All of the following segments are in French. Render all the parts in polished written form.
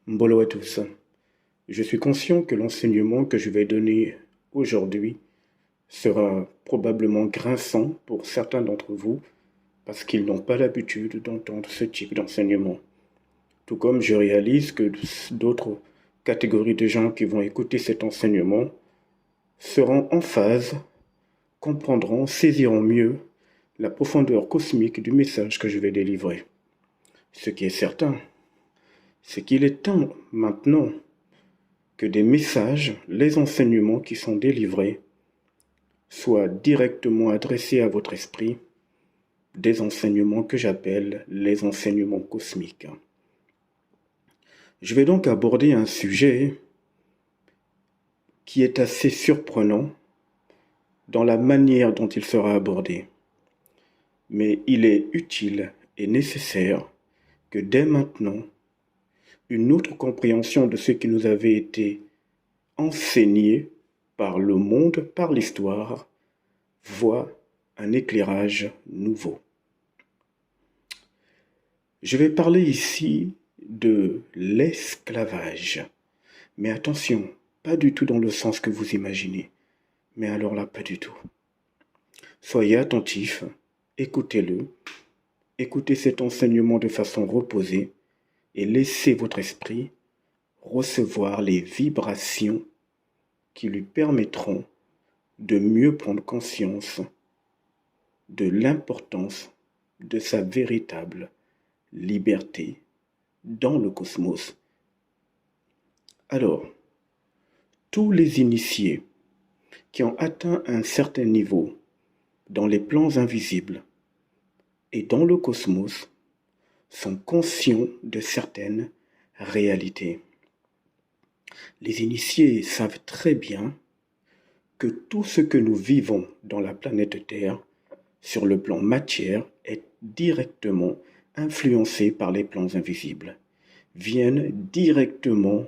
Bonjour à tous. Je suis conscient que l'enseignement que je vais donner aujourd'hui sera probablement grinçant pour certains d'entre vous parce qu'ils n'ont pas l'habitude d'entendre ce type d'enseignement. Tout comme je réalise que d'autres catégories de gens qui vont écouter cet enseignement seront en phase, comprendront, saisiront mieux la profondeur cosmique du message que je vais délivrer. Ce qui est certain, c'est qu'il est temps maintenant que des messages, les enseignements qui sont délivrés, soient directement adressés à votre esprit, des enseignements que j'appelle les enseignements cosmiques. Je vais donc aborder un sujet qui est assez surprenant dans la manière dont il sera abordé. Mais il est utile et nécessaire que dès maintenant, une autre compréhension de ce qui nous avait été enseigné par le monde, par l'histoire, voit un éclairage nouveau. Je vais parler ici de l'esclavage. Mais attention, pas du tout dans le sens que vous imaginez. Mais alors là, pas du tout. Soyez attentifs, écoutez-le, écoutez cet enseignement de façon reposée et laissez votre esprit recevoir les vibrations qui lui permettront de mieux prendre conscience de l'importance de sa véritable liberté dans le cosmos. Alors, tous les initiés qui ont atteint un certain niveau dans les plans invisibles et dans le cosmos sont conscients de certaines réalités. Les initiés savent très bien que tout ce que nous vivons dans la planète Terre, sur le plan matière, est directement influencé par les plans invisibles, viennent directement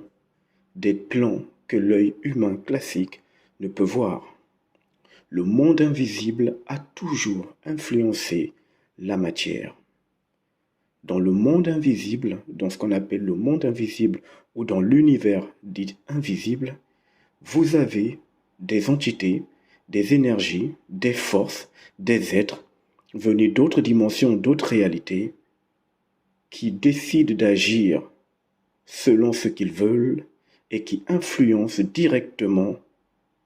des plans que l'œil humain classique ne peut voir. Le monde invisible a toujours influencé la matière. Dans le monde invisible, dans ce qu'on appelle le monde invisible ou dans l'univers dit invisible, vous avez des entités, des énergies, des forces, des êtres venus d'autres dimensions, d'autres réalités, qui décident d'agir selon ce qu'ils veulent et qui influencent directement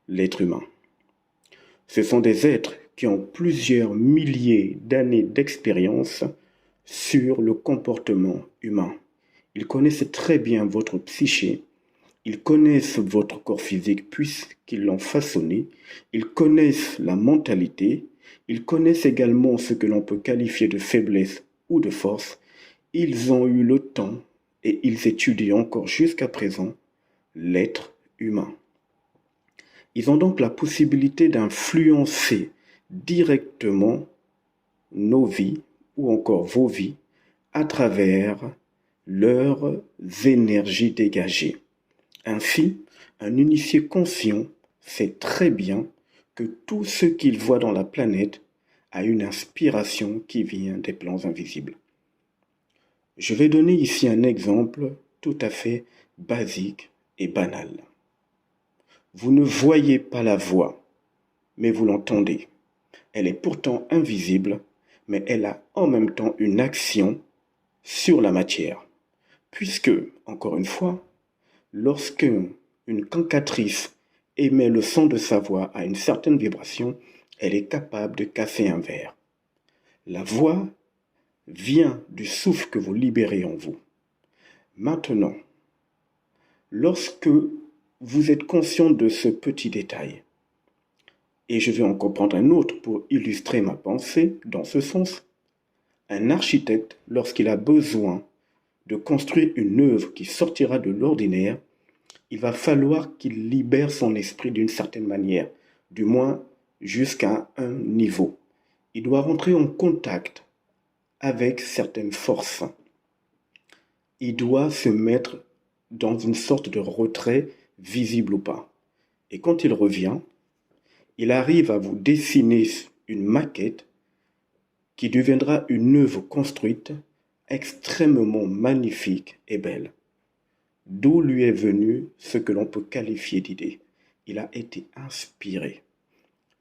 l'être humain. Ce sont des êtres qui ont plusieurs milliers d'années d'expérience sur le comportement humain. Ils connaissent très bien votre psyché, ils connaissent votre corps physique puisqu'ils l'ont façonné, ils connaissent la mentalité, ils connaissent également ce que l'on peut qualifier de faiblesse ou de force. Ils ont eu le temps et ils étudient encore jusqu'à présent l'être humain. Ils ont donc la possibilité d'influencer directement nos vies ou encore vos vies à travers leurs énergies dégagées. Ainsi, un initié conscient sait très bien que tout ce qu'il voit dans la planète a une inspiration qui vient des plans invisibles. Je vais donner ici un exemple tout à fait basique et banal. Vous ne voyez pas la voix, mais vous l'entendez. Elle est pourtant invisible, mais elle a en même temps une action sur la matière. Puisque, encore une fois, lorsque une cantatrice émet le son de sa voix à une certaine vibration, elle est capable de casser un verre. La voix vient du souffle que vous libérez en vous. Maintenant, lorsque vous êtes conscient de ce petit détail, et je vais encore prendre un autre pour illustrer ma pensée dans ce sens, un architecte, lorsqu'il a besoin de construire une œuvre qui sortira de l'ordinaire, il va falloir qu'il libère son esprit d'une certaine manière, du moins jusqu'à un niveau. Il doit rentrer en contact avec certaines forces. Il doit se mettre dans une sorte de retrait, visible ou pas. Et quand il revient, il arrive à vous dessiner une maquette qui deviendra une œuvre construite extrêmement magnifique et belle. d'où lui est venu ce que l'on peut qualifier d'idée. Il a été inspiré.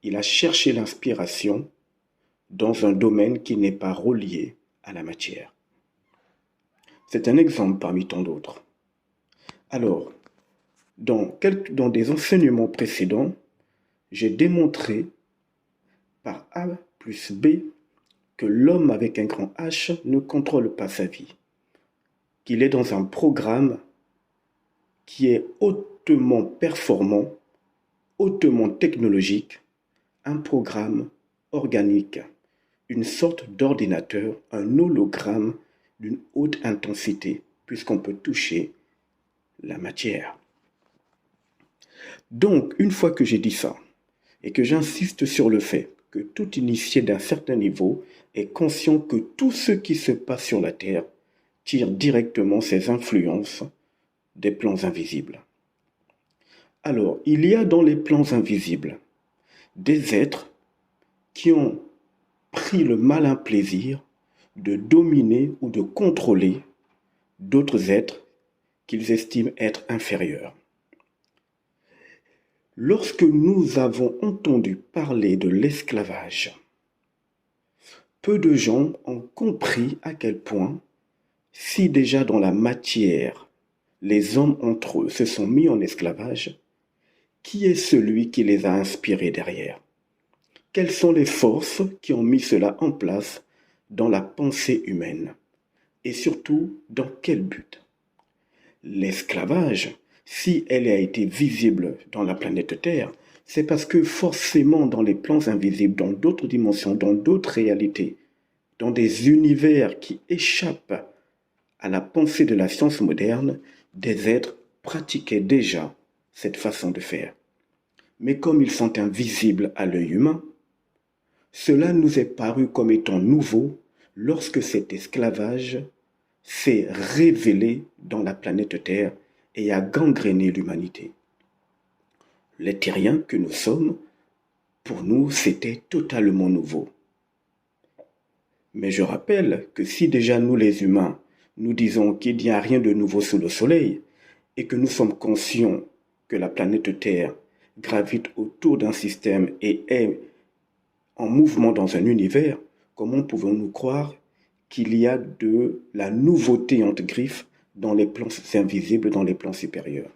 Il a cherché l'inspiration dans un domaine qui n'est pas relié à la matière. C'est un exemple parmi tant d'autres. Alors, dans des enseignements précédents, j'ai démontré par A plus B que l'homme avec un grand H ne contrôle pas sa vie, qu'il est dans un programme qui est hautement performant, hautement technologique, un programme organique, une sorte d'ordinateur, un hologramme d'une haute intensité, puisqu'on peut toucher la matière. Donc, une fois que j'ai dit ça, et que j'insiste sur le fait que tout initié d'un certain niveau est conscient que tout ce qui se passe sur la Terre tire directement ses influences des plans invisibles. Alors, il y a dans les plans invisibles des êtres qui ont pris le malin plaisir de dominer ou de contrôler d'autres êtres qu'ils estiment être inférieurs. Lorsque nous avons entendu parler de l'esclavage, peu de gens ont compris à quel point, si déjà dans la matière, les hommes entre eux se sont mis en esclavage, qui est celui qui les a inspirés derrière? Quelles sont les forces qui ont mis cela en place dans la pensée humaine? Et surtout, dans quel but? L'esclavage, si elle a été visible dans la planète Terre, c'est parce que forcément dans les plans invisibles, dans d'autres dimensions, dans d'autres réalités, dans des univers qui échappent à la pensée de la science moderne, des êtres pratiquaient déjà cette façon de faire. Mais comme ils sont invisibles à l'œil humain, cela nous est paru comme étant nouveau lorsque cet esclavage s'est révélé dans la planète Terre et a gangréné l'humanité. Les terriens que nous sommes, pour nous, c'était totalement nouveau. Mais je rappelle que si déjà nous les humains, nous disons qu'il n'y a rien de nouveau sous le soleil et que nous sommes conscients que la planète Terre gravite autour d'un système et est en mouvement dans un univers, comment pouvons-nous croire qu'il y a de la nouveauté entre griffes dans les plans invisibles, dans les plans supérieurs?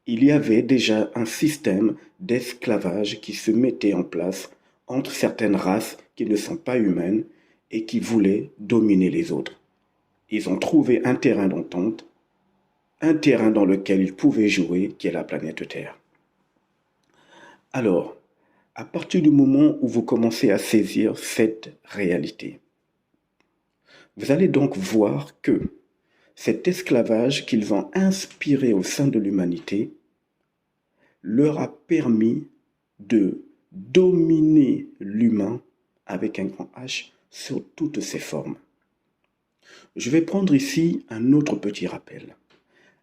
Il y avait déjà un système d'esclavage qui se mettait en place entre certaines races qui ne sont pas humaines et qui voulaient dominer les autres. Ils ont trouvé un terrain d'entente, un terrain dans lequel ils pouvaient jouer, qui est la planète Terre. Alors, à partir du moment où vous commencez à saisir cette réalité, vous allez donc voir que cet esclavage qu'ils ont inspiré au sein de l'humanité leur a permis de dominer l'humain avec un grand H sur toutes ses formes. Je vais prendre ici un autre petit rappel.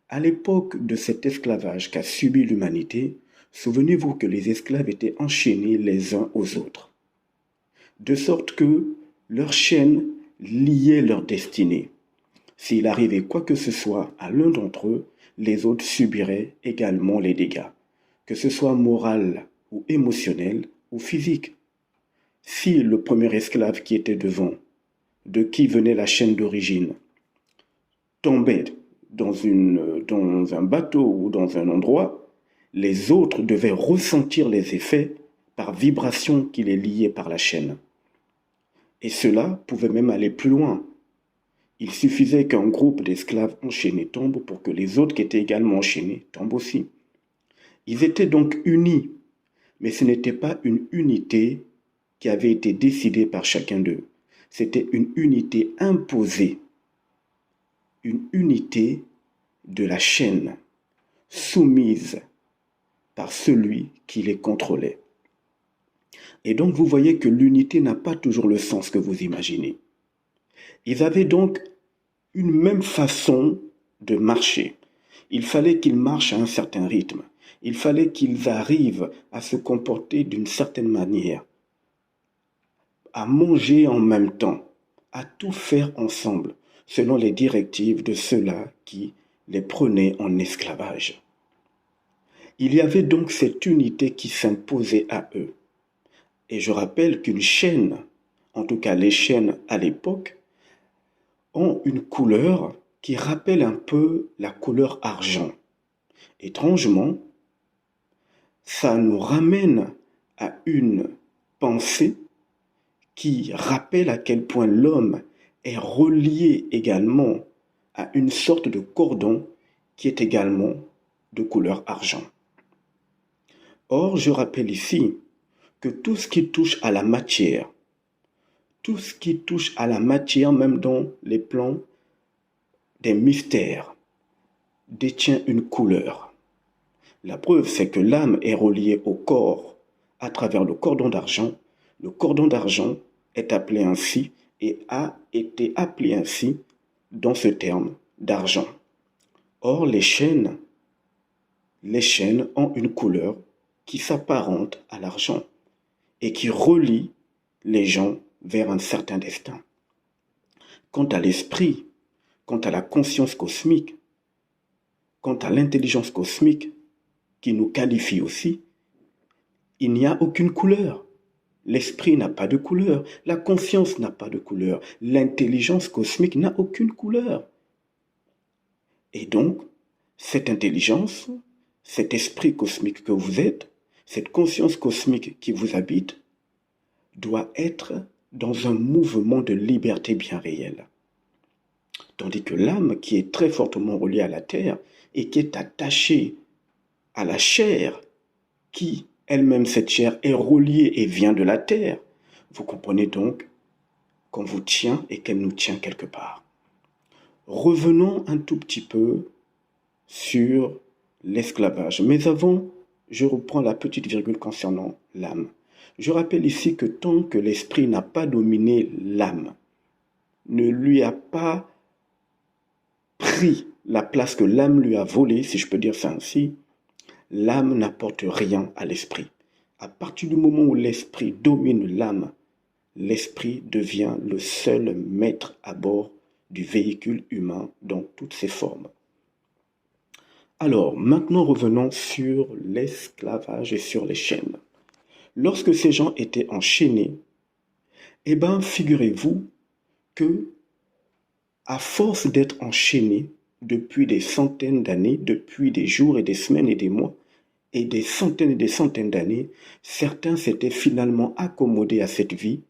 À l'époque de cet esclavage qu'a subi l'humanité, souvenez-vous que les esclaves étaient enchaînés les uns aux autres, de sorte que leur chaîne liait leur destinée. S'il arrivait quoi que ce soit à l'un d'entre eux, les autres subiraient également les dégâts, que ce soit moral ou émotionnel ou physique. Si le premier esclave qui était devant, de qui venait la chaîne d'origine, tombait dans un bateau ou dans un endroit, les autres devaient ressentir les effets par vibration qui les liait par la chaîne. Et cela pouvait même aller plus loin. Il suffisait qu'un groupe d'esclaves enchaînés tombe pour que les autres qui étaient également enchaînés tombent aussi. Ils étaient donc unis, mais ce n'était pas une unité qui avait été décidée par chacun d'eux. C'était une unité imposée, une unité de la chaîne, soumise par celui qui les contrôlait. Et donc vous voyez que l'unité n'a pas toujours le sens que vous imaginez. Ils avaient donc une même façon de marcher. Il fallait qu'ils marchent à un certain rythme. Il fallait qu'ils arrivent à se comporter d'une certaine manière, à manger en même temps, à tout faire ensemble, selon les directives de ceux-là qui les prenait en esclavage. Il y avait donc cette unité qui s'imposait à eux. Et je rappelle qu'une chaîne, en tout cas les chaînes à l'époque, ont une couleur qui rappelle un peu la couleur argent. Étrangement, ça nous ramène à une pensée qui rappelle à quel point l'homme est relié également à une sorte de cordon qui est également de couleur argent. Or, je rappelle ici que tout ce qui touche à la matière, tout ce qui touche à la matière, même dans les plans des mystères, détient une couleur. La preuve, c'est que l'âme est reliée au corps à travers le cordon d'argent. Le cordon d'argent est appelé ainsi et a été appelé ainsi dans ce terme d'argent. Or, les chaînes ont une couleur qui s'apparente à l'argent et qui relie les gens vers un certain destin. Quant à l'esprit, quant à la conscience cosmique, quant à l'intelligence cosmique, qui nous qualifie aussi, il n'y a aucune couleur. L'esprit n'a pas de couleur, la conscience n'a pas de couleur, l'intelligence cosmique n'a aucune couleur. Et donc, cette intelligence, cet esprit cosmique que vous êtes, cette conscience cosmique qui vous habite, doit être dans un mouvement de liberté bien réel. Tandis que l'âme, qui est très fortement reliée à la terre et qui est attachée à la chair, qui elle-même, cette chair, est reliée et vient de la terre, vous comprenez donc qu'on vous tient et qu'elle nous tient quelque part. Revenons un tout petit peu sur l'esclavage. Mais avant, je reprends la petite virgule concernant l'âme. Je rappelle ici que tant que l'esprit n'a pas dominé l'âme, ne lui a pas pris la place que l'âme lui a volée, si je peux dire ça ainsi, l'âme n'apporte rien à l'esprit. À partir du moment où l'esprit domine l'âme, l'esprit devient le seul maître à bord du véhicule humain dans toutes ses formes. Alors, maintenant revenons sur l'esclavage et sur les chaînes. Lorsque ces gens étaient enchaînés, eh bien, figurez-vous que, à force d'être enchaînés depuis des centaines d'années, depuis des jours et des semaines et des mois, et des centaines d'années, certains s'étaient finalement accommodés à cette vie,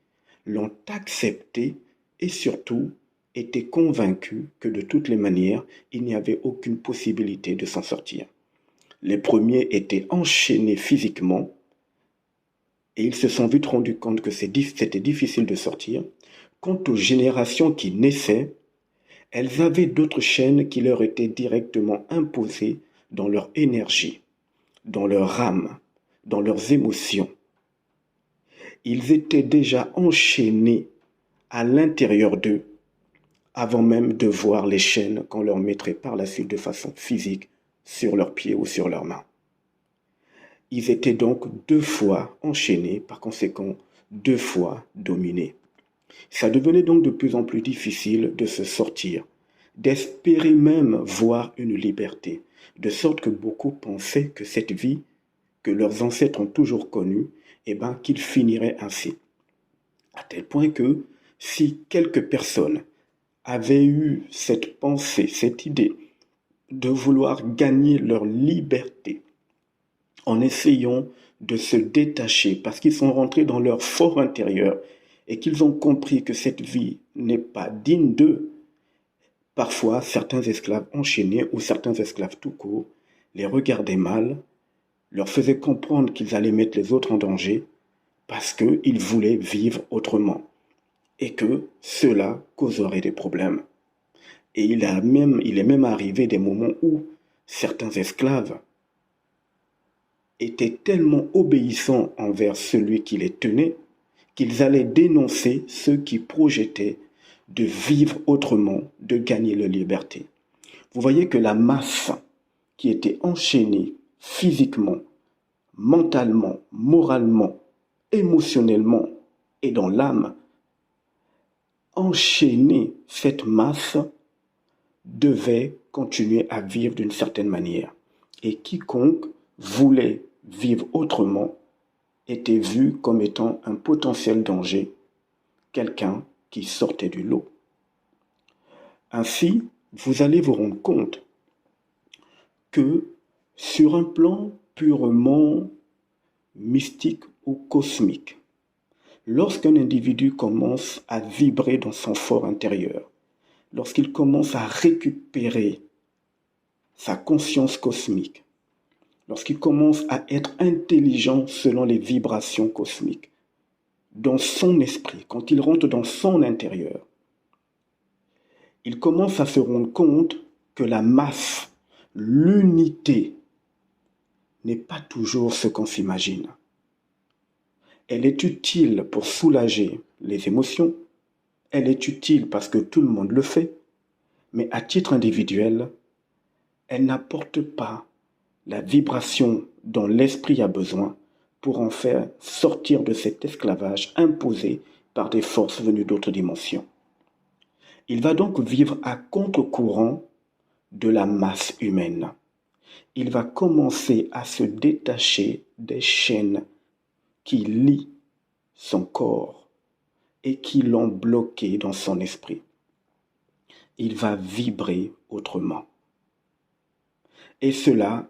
l'ont acceptée et surtout étaient convaincus que de toutes les manières, il n'y avait aucune possibilité de s'en sortir. Les premiers étaient enchaînés physiquement et ils se sont vite rendus compte que c'était difficile de sortir. Quant aux générations qui naissaient, elles avaient d'autres chaînes qui leur étaient directement imposées dans leur énergie, dans leur âme, dans leurs émotions. Ils étaient déjà enchaînés à l'intérieur d'eux avant même de voir les chaînes qu'on leur mettrait par la suite de façon physique sur leurs pieds ou sur leurs mains. Ils étaient donc 2 fois enchaînés, par conséquent 2 fois dominés. Ça devenait donc de plus en plus difficile de se sortir, d'espérer même voir une liberté, de sorte que beaucoup pensaient que cette vie que leurs ancêtres ont toujours connue, qu'ils finiraient ainsi. À tel point que si quelques personnes avaient eu cette pensée, cette idée de vouloir gagner leur liberté en essayant de se détacher parce qu'ils sont rentrés dans leur fort intérieur et qu'ils ont compris que cette vie n'est pas digne d'eux, parfois certains esclaves enchaînés ou certains esclaves tout court les regardaient mal, leur faisaient comprendre qu'ils allaient mettre les autres en danger parce qu'ils voulaient vivre autrement et que cela causerait des problèmes. Et il est même arrivé des moments où certains esclaves étaient tellement obéissants envers celui qui les tenait qu'ils allaient dénoncer ceux qui projetaient de vivre autrement, de gagner leur liberté. Vous voyez que la masse qui était enchaînée physiquement, mentalement, moralement, émotionnellement et dans l'âme, enchaîner cette masse devait continuer à vivre d'une certaine manière. Et quiconque voulait vivre autrement était vu comme étant un potentiel danger, quelqu'un qui sortait du lot. Ainsi, vous allez vous rendre compte que sur un plan purement mystique ou cosmique, lorsqu'un individu commence à vibrer dans son fort intérieur, lorsqu'il commence à récupérer sa conscience cosmique, lorsqu'il commence à être intelligent selon les vibrations cosmiques, dans son esprit, quand il rentre dans son intérieur, il commence à se rendre compte que la masse, l'unité, n'est pas toujours ce qu'on s'imagine. Elle est utile pour soulager les émotions, elle est utile parce que tout le monde le fait, mais à titre individuel, elle n'apporte pas la vibration dont l'esprit a besoin pour en faire sortir de cet esclavage imposé par des forces venues d'autres dimensions. Il va donc vivre à contre-courant de la masse humaine. Il va commencer à se détacher des chaînes qui lient son corps et qui l'ont bloqué dans son esprit. Il va vibrer autrement. Et cela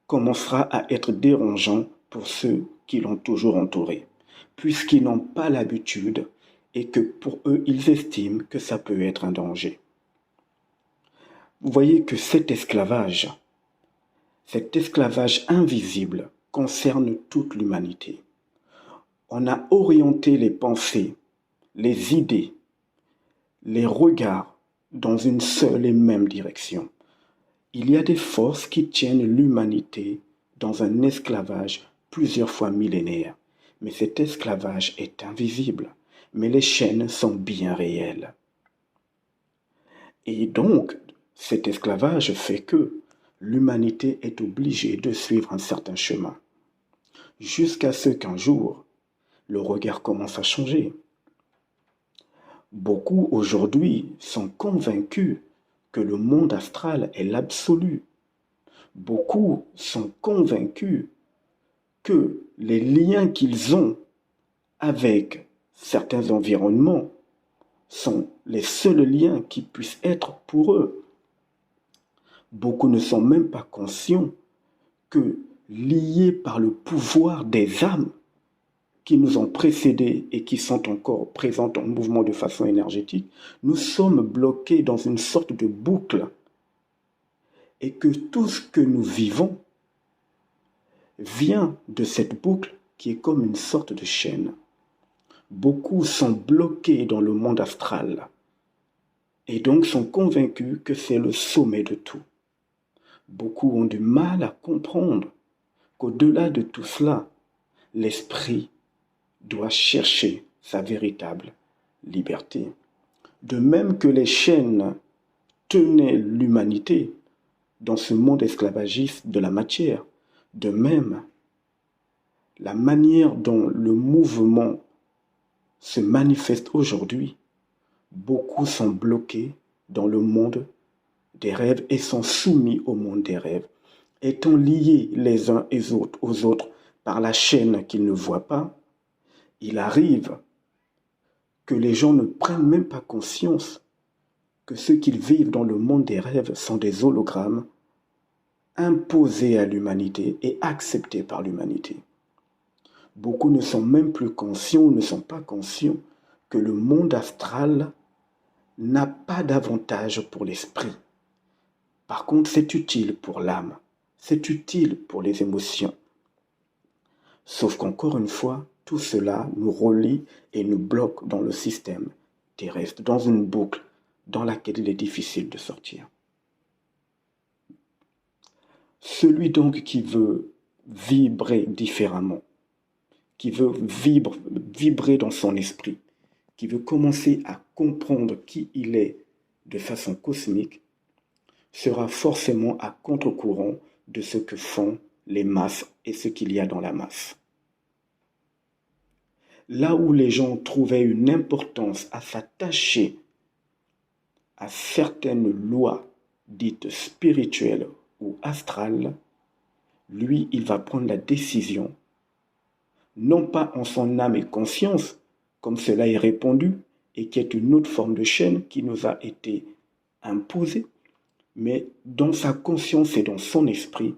commencera à être dérangeant pour ceux qui l'ont toujours entouré, puisqu'ils n'ont pas l'habitude et que pour eux, ils estiment que ça peut être un danger. Vous voyez que cet esclavage invisible concerne toute l'humanité. On a orienté les pensées, les idées, les regards dans une seule et même direction. Il y a des forces qui tiennent l'humanité dans un esclavage plusieurs fois millénaire. Mais cet esclavage est invisible, mais les chaînes sont bien réelles. Et donc, cet esclavage fait que l'humanité est obligée de suivre un certain chemin. Jusqu'à ce qu'un jour, le regard commence à changer. Beaucoup aujourd'hui sont convaincus que le monde astral est l'absolu. Beaucoup sont convaincus que les liens qu'ils ont avec certains environnements sont les seuls liens qui puissent être pour eux. Beaucoup ne sont même pas conscients que, liés par le pouvoir des âmes qui nous ont précédés et qui sont encore présentes en mouvement de façon énergétique, nous sommes bloqués dans une sorte de boucle et que tout ce que nous vivons vient de cette boucle qui est comme une sorte de chaîne. Beaucoup sont bloqués dans le monde astral et donc sont convaincus que c'est le sommet de tout. Beaucoup ont du mal à comprendre qu'au-delà de tout cela, l'esprit doit chercher sa véritable liberté. De même que les chaînes tenaient l'humanité dans ce monde esclavagiste de la matière, de même, la manière dont le mouvement se manifeste aujourd'hui, beaucoup sont bloqués dans le monde des rêves et sont soumis au monde des rêves, étant liés les uns aux autres par la chaîne qu'ils ne voient pas. Il arrive que les gens ne prennent même pas conscience que ceux qu'ils vivent dans le monde des rêves sont des hologrammes imposés à l'humanité et acceptés par l'humanité. Beaucoup ne sont même plus conscients ou ne sont pas conscients que le monde astral n'a pas d'avantage pour l'esprit. Par contre, c'est utile pour l'âme, c'est utile pour les émotions. Sauf qu'encore une fois, tout cela nous relie et nous bloque dans le système terrestre, dans une boucle dans laquelle il est difficile de sortir. Celui donc qui veut vibrer différemment, qui veut vibrer dans son esprit, qui veut commencer à comprendre qui il est de façon cosmique, sera forcément à contre-courant de ce que font les masses et ce qu'il y a dans la masse. Là où les gens trouvaient une importance à s'attacher à certaines lois dite spirituelle ou astrale, lui, il va prendre la décision, non pas en son âme et conscience, comme cela est répandu, et qui est une autre forme de chaîne qui nous a été imposée, mais dans sa conscience et dans son esprit,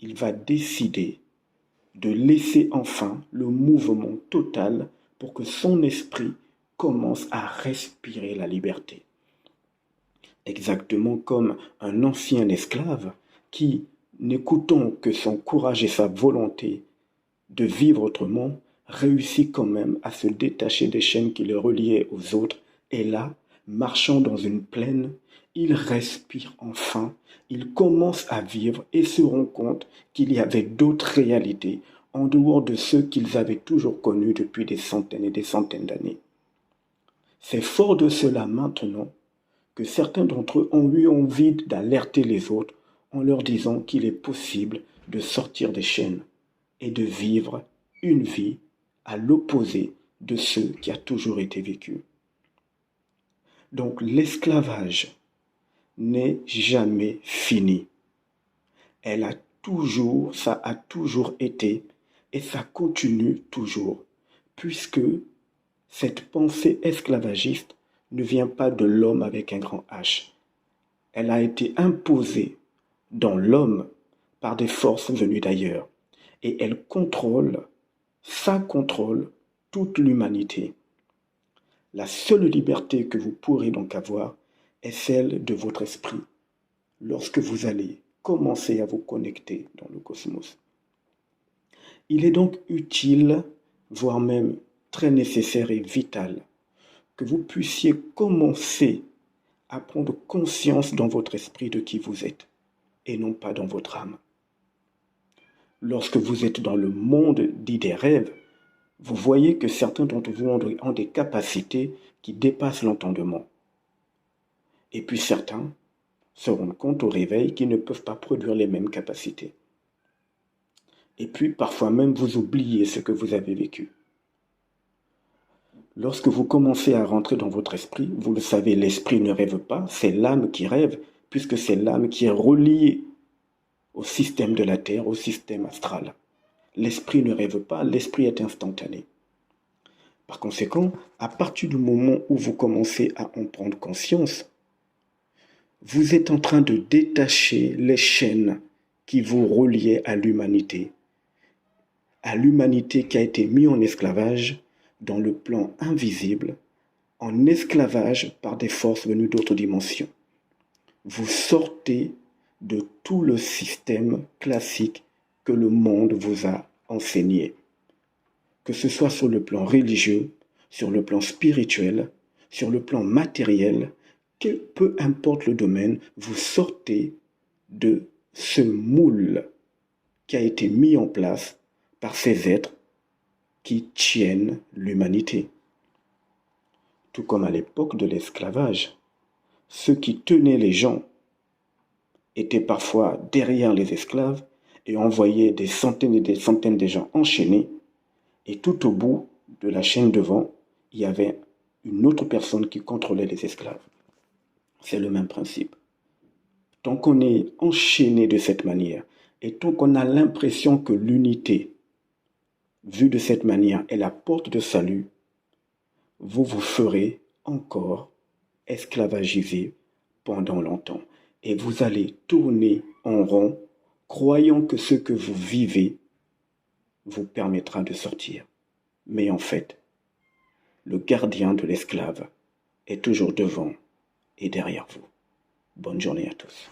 il va décider de laisser enfin le mouvement total pour que son esprit commence à respirer la liberté. Exactement comme un ancien esclave qui, n'écoutant que son courage et sa volonté de vivre autrement, réussit quand même à se détacher des chaînes qui le reliaient aux autres. Et là, marchant dans une plaine, il respire enfin, il commence à vivre et se rend compte qu'il y avait d'autres réalités en dehors de ceux qu'ils avaient toujours connus depuis des centaines et des centaines d'années. C'est fort de cela maintenant que certains d'entre eux ont eu envie d'alerter les autres en leur disant qu'il est possible de sortir des chaînes et de vivre une vie à l'opposé de ce qui a toujours été vécu. Donc l'esclavage n'est jamais fini. Ça a toujours été et ça continue toujours, puisque cette pensée esclavagiste ne vient pas de l'homme avec un grand H. Elle a été imposée dans l'homme par des forces venues d'ailleurs. Et ça contrôle toute l'humanité. La seule liberté que vous pourrez donc avoir est celle de votre esprit, lorsque vous allez commencer à vous connecter dans le cosmos. Il est donc utile, voire même très nécessaire et vital, que vous puissiez commencer à prendre conscience dans votre esprit de qui vous êtes, et non pas dans votre âme. Lorsque vous êtes dans le monde dit des rêves, vous voyez que certains d'entre vous ont des capacités qui dépassent l'entendement. Et puis certains se rendent compte au réveil qu'ils ne peuvent pas produire les mêmes capacités. Et puis parfois même vous oubliez ce que vous avez vécu. Lorsque vous commencez à rentrer dans votre esprit, vous le savez, l'esprit ne rêve pas, c'est l'âme qui rêve, puisque c'est l'âme qui est reliée au système de la Terre, au système astral. L'esprit ne rêve pas, l'esprit est instantané. Par conséquent, à partir du moment où vous commencez à en prendre conscience, vous êtes en train de détacher les chaînes qui vous reliaient à l'humanité qui a été mise en esclavage dans le plan invisible, en esclavage par des forces venues d'autres dimensions. Vous sortez de tout le système classique que le monde vous a enseigné. Que ce soit sur le plan religieux, sur le plan spirituel, sur le plan matériel, peu importe le domaine, vous sortez de ce moule qui a été mis en place par ces êtres qui tiennent l'humanité. Tout comme à l'époque de l'esclavage, ceux qui tenaient les gens étaient parfois derrière les esclaves et envoyaient des centaines et des centaines de gens enchaînés. Et tout au bout de la chaîne devant, il y avait une autre personne qui contrôlait les esclaves. C'est le même principe. Tant qu'on est enchaîné de cette manière, et tant qu'on a l'impression que l'unité, vue de cette manière, est la porte de salut, vous vous ferez encore esclavagiser pendant longtemps. Et vous allez tourner en rond, croyant que ce que vous vivez vous permettra de sortir. Mais en fait, le gardien de l'esclave est toujours devant et derrière vous. Bonne journée à tous.